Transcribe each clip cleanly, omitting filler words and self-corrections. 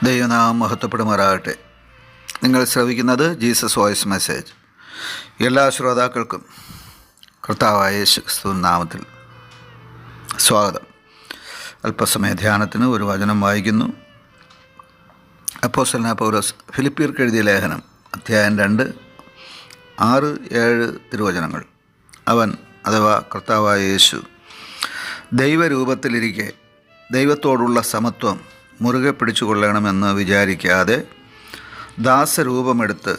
ദൈവനാമം മഹത്വപ്പെടുമാറാകട്ടെ. നിങ്ങൾ ശ്രവിക്കുന്നത് Jesus voice message. എല്ലാ ശ്രോതാക്കൾക്കും കർത്താവായ യേശു ക്രിസ്തു നാമത്തിൽ സ്വാഗതം. അല്പസമയ ധ്യാനത്തിന് ഒരു വചനം വായിക്കുന്നു. അപ്പോസ്തലനായ പൗലോസ് ഫിലിപ്പിയർക്ക് എഴുതിയ ലേഖനം അധ്യായം 2, 6, 7 തിരുവചനങ്ങൾ. അവൻ അഥവാ കർത്താവായ യേശു ദൈവരൂപത്തിലിരിക്കെ ദൈവത്തോടുള്ള സമത്വം മുറുകെ പിടിച്ചുകൊള്ളണമെന്ന് വിചാരിക്കാതെ ദാസരൂപമെടുത്ത്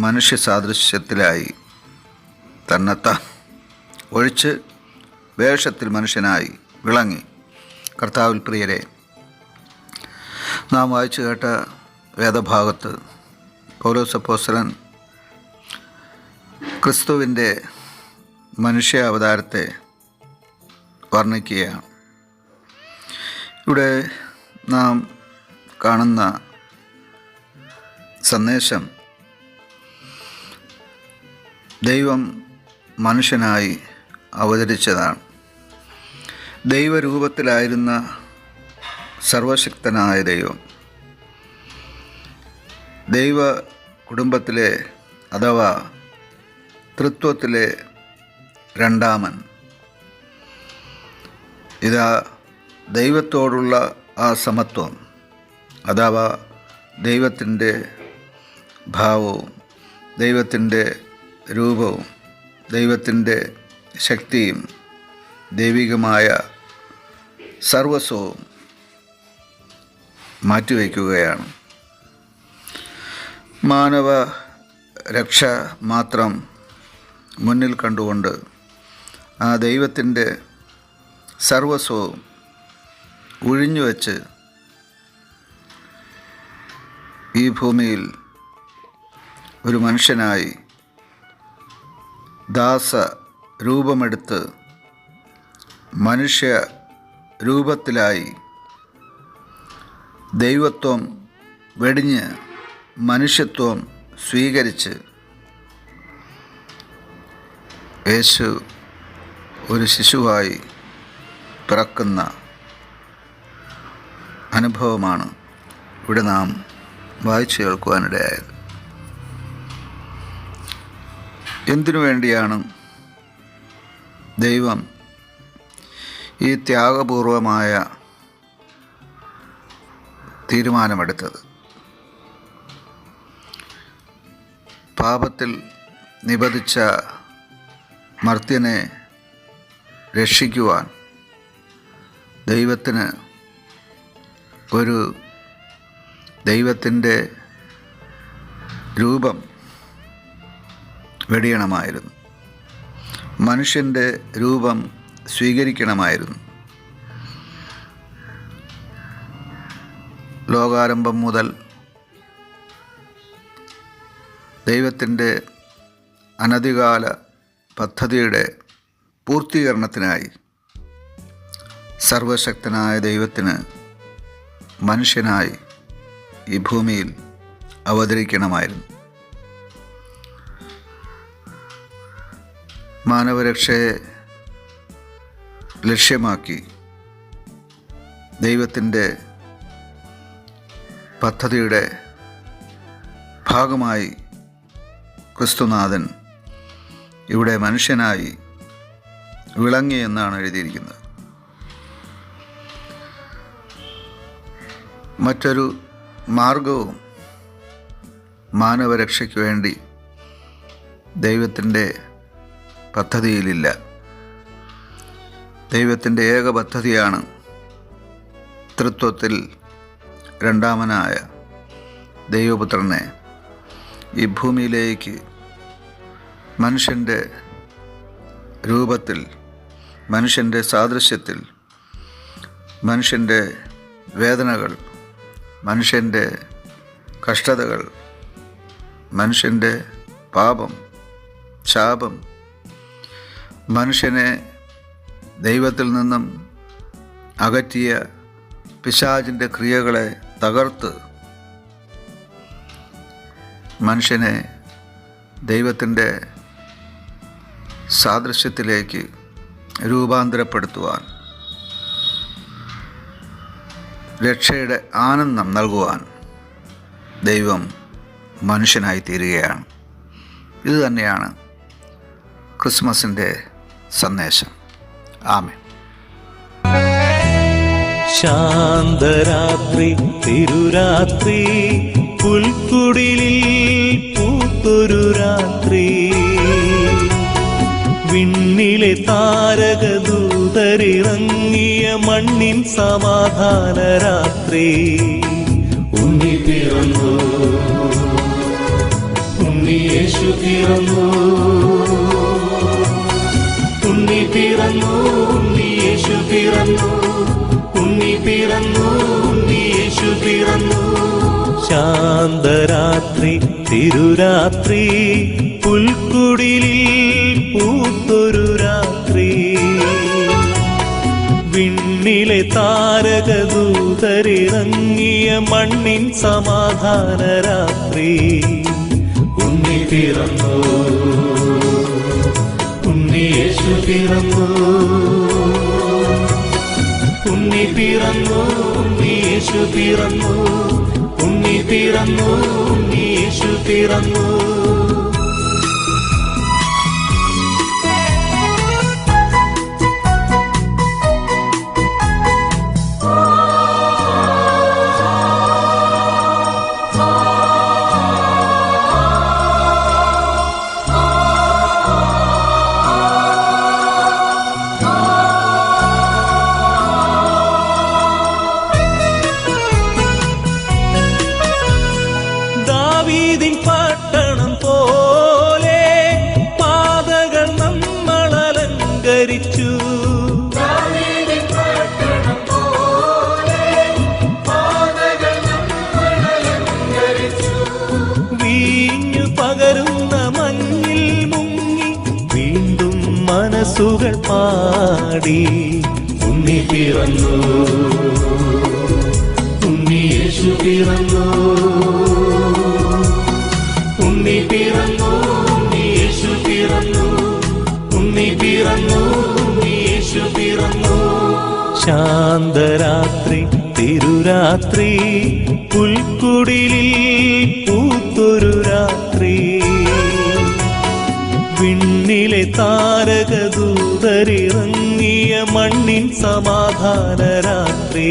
മനുഷ്യ സാദൃശ്യത്തിലായി തന്നെത്താൻ ഒഴിച്ച് വേഷത്തിൽ മനുഷ്യനായി വിളങ്ങി. കർത്താവിൽ പ്രിയരെ, നാം വായിച്ചു കേട്ട വേദഭാഗത്ത് പൗലോസ് അപ്പോസ്തലൻ ക്രിസ്തുവിൻ്റെ മനുഷ്യ അവതാരത്തെ വർണ്ണിക്കുകയാണ്. ഇവിടെ നാം കാണുന്ന സന്ദേശം ദൈവം മനുഷ്യനായി അവതരിച്ചതാണ്. ദൈവരൂപത്തിലായിരുന്ന സർവശക്തനായ ദൈവം ദൈവ കുടുംബത്തിലെ അഥവാ തൃത്വത്തിലെ രണ്ടാമൻ. ഇതാ ദൈവത്തോടുള്ള ആ സമത്വം അഥവാ ദൈവത്തിൻ്റെ ഭാവവും ദൈവത്തിൻ്റെ രൂപവും ദൈവത്തിൻ്റെ ശക്തിയും ദൈവികമായ സർവസ്വവും മാറ്റിവെക്കുകയാണ്. മാനവ രക്ഷ മാത്രം മുന്നിൽ കണ്ടുകൊണ്ട് ആ ദൈവത്തിൻ്റെ സർവസ്വവും ഒഴിഞ്ഞുവെച്ച് ഈ ഭൂമിയിൽ ഒരു മനുഷ്യനായി ദാസ രൂപമെടുത്ത് മനുഷ്യ രൂപത്തിലായി ദൈവത്വം വെടിഞ്ഞ് മനുഷ്യത്വം സ്വീകരിച്ച് യേശു ഒരു ശിശുവായി പിറക്കുന്ന അനുഭവമാണ് ഇവിടെ നാം വായിച്ചു കേൾക്കുവാനിടയായത്. എന്തിനു വേണ്ടിയാണ് ദൈവം ഈ ത്യാഗപൂർവമായ തീരുമാനമെടുത്തത്? പാപത്തിൽ നിബന്ധിച്ച മർത്യനെ രക്ഷിക്കുവാൻ ദൈവത്തിന് ഒരു ദൈവത്തിൻ്റെ രൂപം വെടിയണമായിരുന്നു. മനുഷ്യൻ്റെ രൂപം സ്വീകരിക്കണമായിരുന്നു. ലോകാരംഭം മുതൽ ദൈവത്തിൻ്റെ അനധികാല പദ്ധതിയുടെ പൂർത്തീകരണത്തിനായി സർവശക്തനായ ദൈവത്തിന് മനുഷ്യനായി ഈ ഭൂമിയിൽ അവതരിക്കണമായിരുന്നു. മാനവരക്ഷയെ ലക്ഷ്യമാക്കി ദൈവത്തിൻ്റെ പദ്ധതിയുടെ ഭാഗമായി ക്രിസ്തുനാഥൻ ഇവിടെ മനുഷ്യനായി വിളങ്ങി എന്നാണ് എഴുതിയിരിക്കുന്നത്. മറ്റൊരു മാർഗവും മാനവരക്ഷയ്ക്ക് വേണ്ടി ദൈവത്തിൻ്റെ പദ്ധതിയിലില്ല. ദൈവത്തിൻ്റെ ഏക പദ്ധതിയാണ് തൃത്വത്തിൽ രണ്ടാമനായ ദൈവപുത്രനെ ഈ ഭൂമിയിലേക്ക് മനുഷ്യൻ്റെ രൂപത്തിൽ, മനുഷ്യൻ്റെ സാദൃശ്യത്തിൽ, മനുഷ്യൻ്റെ വേദനകൾ, മനുഷ്യൻ്റെ കഷ്ടതകൾ, മനുഷ്യൻ്റെ പാപം, ശാപം, മനുഷ്യനെ ദൈവത്തിൽ നിന്നും അകറ്റിയ പിശാചിൻ്റെ ക്രിയകളെ തകർത്ത് മനുഷ്യനെ ദൈവത്തിൻ്റെ സാദൃശ്യത്തിലേക്ക് രൂപാന്തരപ്പെടുത്തുവാൻ രക്ഷയുടെ ആനന്ദം നൽകുവാൻ ദൈവം മനുഷ്യനായി തീരുകയാണ്. ഇതുതന്നെയാണ് ക്രിസ്മസിൻ്റെ സന്ദേശം. ആമേൻ. ശാന്തരാത്രി തിരുരാത്രി, പുൽക്കുടിലിൽ പൂത്തൊരു രാത്രി, വിണ്ണിലെ താരകദൂതരിറങ്ങിയ മണ്ണിൻ സമാധാന രാത്രി. ഉണ്ണി പിറന്നു, ഉണ്ണി യേശു പിറന്നു, ഉണ്ണി പിറന്നു, ഉണ്ണി യേശു പിറന്നു, ഉണ്ണി പിറന്നു, ഉണ്ണി യേശു പിറന്നു. ശാന്തരാത്രി തിരുരാത്രി, പുൽക്കുടിലിൽ പൂത്തൊരു രാത്രി, വിണ്ണിലെ താരകദൂതരിറങ്ങിയ മണ്ണിൻ സമാധാന രാത്രി. ഉണ്ണി പിറന്നു, ഉണ്ണി യേശു പിറന്നു, ഉണ്ണി പിറന്നു, ഉണ്ണി യേശു പിറന്നു, ഉണ്ണി പിറന്നു, ഉണ്ണി യേശു പിറന്നു. ദാവീദിൻ പട്ടണം പോലെ പാതകൾ നമ്മളലങ്കരിച്ചു, വീഞ്ഞു പകരുന്ന മഞ്ഞിൽ മുങ്ങി വീണ്ടും മനസ്സുകൾ പാടി. ഉണ്ണി പിറന്നു, ഉണ്ണി യേശു പിറന്നു, ഉണ്ണി പിറന്നു, ഉണ്ണി യേശു പിറന്നു, ഉണ്ണി പിറന്നു, ഉണ്ണി യേശു പിറന്നു. ശാന്തരാത്രി തിരുരാത്രി, പുൽക്കുടിലിൽ പൂത്തൊരു രാത്രി, വിണ്ണിലെ താരകദൂതരിറങ്ങിയ മണ്ണിൻ സമാധാന രാത്രി.